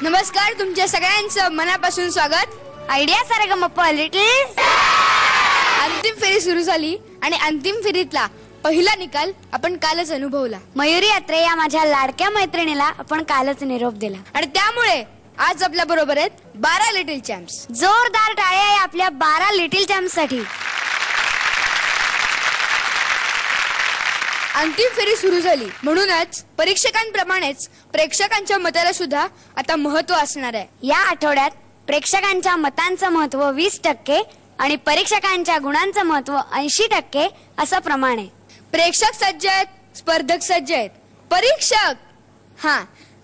नमस्कार, तुमच्या सगळ्यांचं मनापासून स्वागत. आयडिया सारेगमपा लिटिल अंतिम फेरी सुरू झाली आणि अंतिम फेरीतला पहिला निकाल आपण कालच अनुभवला. मयुरी अत्रे या माझ्या लाडक्या मैत्रिणीला आपण कालच निरोप दिला आणि त्यामुळे आज आपल्या बरोबर आहेत 12 लिटिल चॅम्प्स. जोरदार टाळ्या या आपल्या 12 लिटिल चॅम्प्स साठी. अंतिम फेरी सुरू झाली म्हणूनच परीक्षकांप्रमाणेच प्रेक्षकांच्या मताला सुद्धा आता महत्व असणार आहे. या आठवड्यात प्रेक्षकांच्या मतांचं महत्व 20% आणि परीक्षकांच्या गुणांचं महत्व 80% असं प्रमाण आहे. प्रेक्षक सज्ज आहेत, स्पर्धक सज्ज आहेत, परीक्षक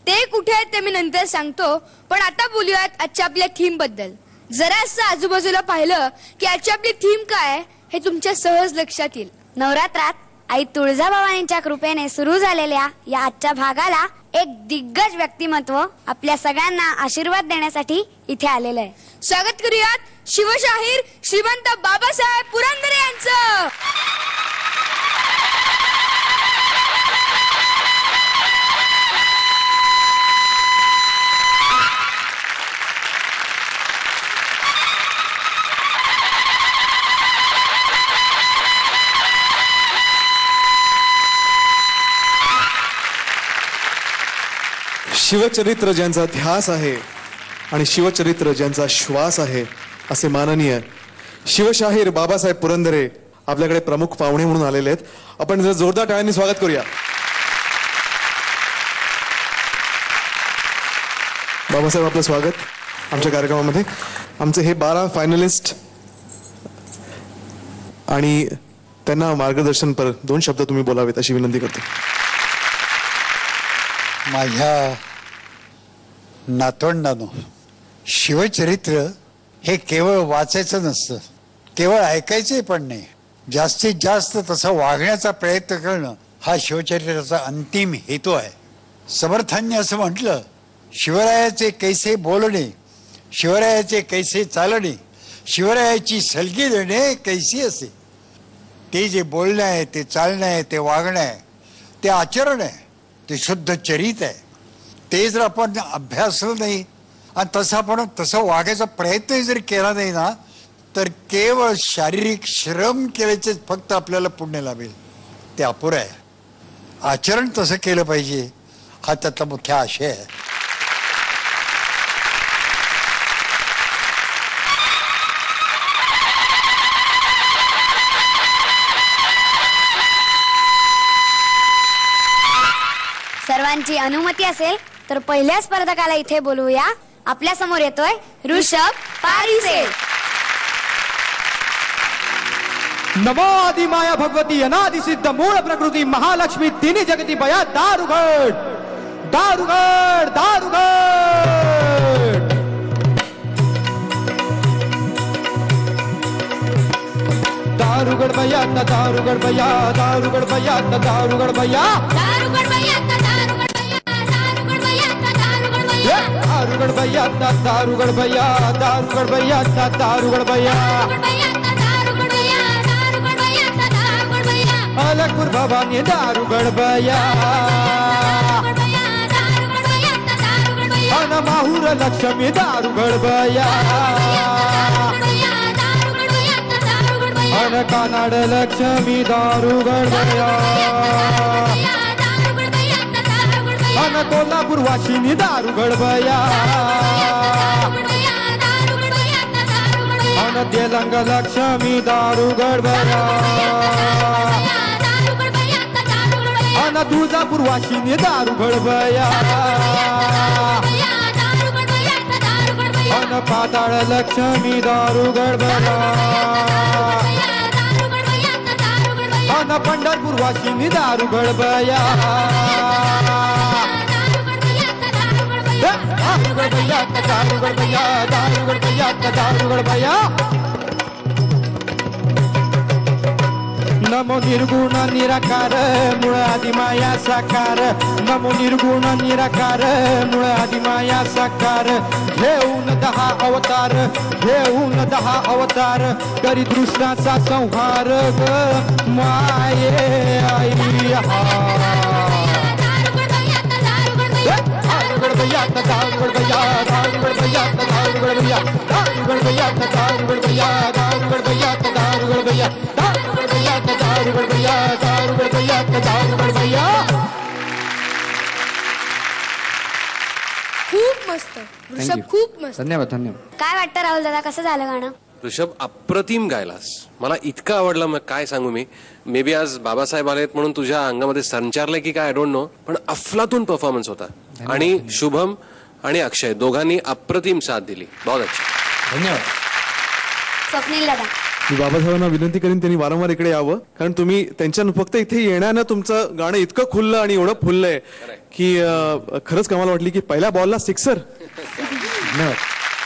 ते कुठे आहेत ते मी नंतर सांगतो. पण आता बोलूयात आजच्या आपल्या थीम बद्दल. जरा असं आजूबाजूला पाहिलं की आजची आपली थीम काय हे तुमच्या सहज लक्षात येईल. नवरात्रात आई तुळजाभवानींच्या कृपेने सुरू झालेल्या या आजच्या भागाला एक दिग्गज व्यक्तिमत्व आपल्या सगळ्यांना आशीर्वाद देण्यासाठी इथे आलेलं आहे. स्वागत करूयात शिवशाहीर श्रीमंत बाबासाहेब पुरंदरे यांचं. शिवचरित्र ज्यांचा ध्यास आहे आणि शिवचरित्र ज्यांचा श्वास आहे असे माननीय शिवशाहीर बाबासाहेब पुरंदरे आपल्याकडे प्रमुख पाहुणे म्हणून आलेले आहेत. आपण जर जोरदार टाळ्यांनी स्वागत करूया. बाबासाहेब, आपलं स्वागत आमच्या कार्यक्रमामध्ये. आमचे हे 12 फायनलिस्ट आणि त्यांना मार्गदर्शन पर 2 शब्द तुम्ही बोलावेत अशी विनंती करतो. माझ्या नातवंडांनो, शिवचरित्र हे केवळ वाचायचं नसतं, केवळ ऐकायचंही पण नाही. जास्तीत जास्त तसं वागण्याचा प्रयत्न करणं हा शिवचरित्राचा अंतिम हेतू आहे. समर्थांनी असं म्हटलं, शिवरायाचे कैसे बोलणे, शिवरायाचे कैसे चालणे, शिवरायाची सलगी देणे कैसी असे. ते जे बोलणं आहे, ते चालणं आहे, ते वागणं आहे, ते आचरण आहे, ते शुद्ध चरित आहे. ते जर आपण अभ्यासलं नाही आणि तसं वागायचा प्रयत्नही जर केला नाही ना, तर केवळ शारीरिक श्रम केल्याचे फक्त आपल्याला पुण्य लाभेल. ते अपुरं आहे. आचरण तसं केलं पाहिजे, हा त्यातला मुख्य आशय आहे. सर्वांची अनुमती असेल तर पहिल्या स्पर्धकाला इथे बोलवूया. आपल्या समोर येतोय ऋषभ पारिसे. नमो आदि माया भगवती अनादि सिद्ध मूळ प्रकृती महालक्ष्मी तिन्ही जगती बया दारुगड दारुगड दारुगड. दारुगड बया दारुगड बया दारुगड बया दारुगड बया दारुगड बया दारुगड बया दारुगड बया दारुगड बया दारुगड बया अलगपुर भवानी दारुगड बया अन माहुर लक्ष्मी दारुगड बया अन कानाड लक्ष्मी दारुगड बया अन कोल्हापूर वाशिनी दारुगड बया अन तेलंग लक्ष्मी दारुगड बया अन तुळजापूर वाशिनी दारुगड बया अन पाताळ लक्ष्मी दारुगड बया अन पंढरपूर वाशिनी दारुगड बया दारुगड बया दारुगड बया दारुगड बया दारुगड बया. नमो निर्गुण निराकार मूळ आदि माया साकार. नमो निर्गुण निराकार मूळ आदि माया साकार. घेऊन 10 अवतार घेऊन 10 अवतार करी दृष्टाचा संहार ग माये आई. भैया दारुगड भैया दारुगड भैया दारुगड भैया दारुगड भैया दारुगड भैया दारुगड भैया दारुगड भैया दारुगड भैया दारुगड भैया दारुगड भैया दारुगड भैया दारुगड भैया दारुगड भैया दारुगड भैया. खूप मस्त ऋषभ, खूप मस्त. धन्यवाद धन्यवाद. काय वाटतं राहुल दादा, कसं झालं गाणं? ऋषभ अप्रतिम गायलास. मला इतकं आवडलं, मग काय सांगू मी. मे बी आज बाबासाहेब आलेत म्हणून तुझ्या अंगामध्ये संचारलंय की काय, आय डोंट नो, पण अफलातून परफॉर्मन्स होता. आणि शुभम आणि अक्षय दोघांनी अप्रतिम साथ दिली. बहुत अच्छा. धन्यवाद. स्वप्नील दादा, मी बाबासाहेबांना विनंती करीन त्यांनी वारंवार इकडे यावं, कारण तुम्ही त्यांच्या फक्त इथे येण्यानं तुमचं गाणं इतकं खुललं आणि एवढं फुललंय की खरंच कमाल वाटली की पहिल्या बॉलला सिक्सर. धन्यवाद.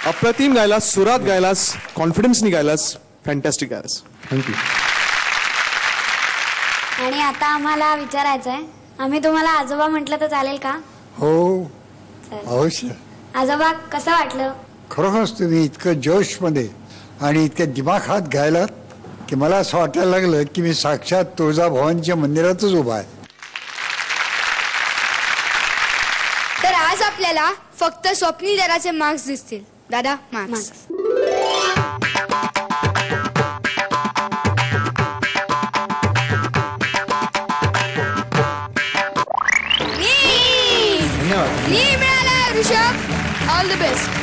अप्रतिम गायलास, सुरात गायलास, कॉन्फिडन्सनी गायलास, फॅन्टॅस्टिक गायलास. थँक्यू. आणि आता आम्हाला विचारायचंय, आम्ही तुम्हाला आजोबा म्हटलं तर चालेल का? हो, अवश्य. आजोबा, कसं वाटलं? खरोखरच तुम्ही इतकं जोशमध्ये आणि इतक्या दिमाखात गायलात की मला असं वाटायला लागलं की मी साक्षात तुळजाभवानीच्या मंदिरातच उभा आहे. तर आज आपल्याला फक्त स्वप्नील दादाचे मार्क्स दिसतील. दादा, मार्क्स. धन्यवाद. मिळाला ऋषभ. All the best.